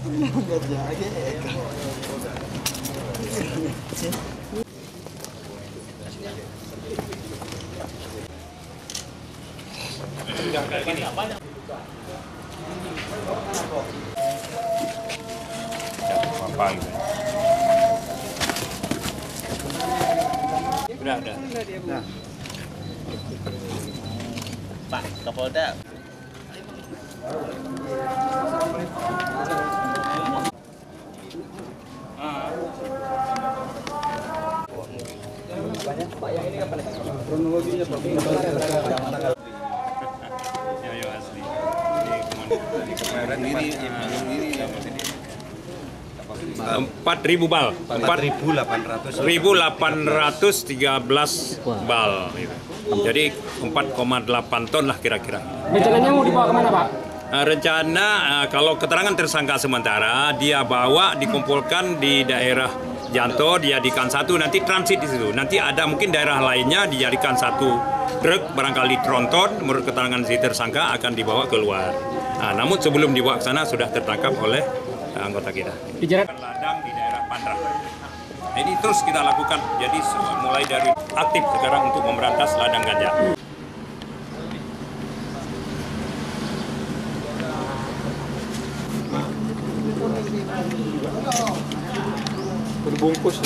Nggak jadi. Udah. Nah. Pak Kapolda. Pak yang ini kapan? Kronologinya Pak. Ya asli. Ini 4.000 bal. 4.813 bal. Gitu. Jadi 4,8 ton lah kira-kira. Rencananya mau dibawa kemana, Pak? Rencana kalau keterangan tersangka sementara dia bawa dikumpulkan di daerah Janto, dijadikan satu, nanti transit di situ. Nanti ada mungkin daerah lainnya dijadikan satu truk, barangkali tronton. Menurut keterangan si tersangka akan dibawa keluar. Nah, namun sebelum dibawa ke sana sudah tertangkap oleh anggota kita. Dijerat Ladang di daerah Pandra. Nah, ini terus kita lakukan. Jadi mulai dari aktif sekarang untuk memberantas ladang ganja. Berbungkus.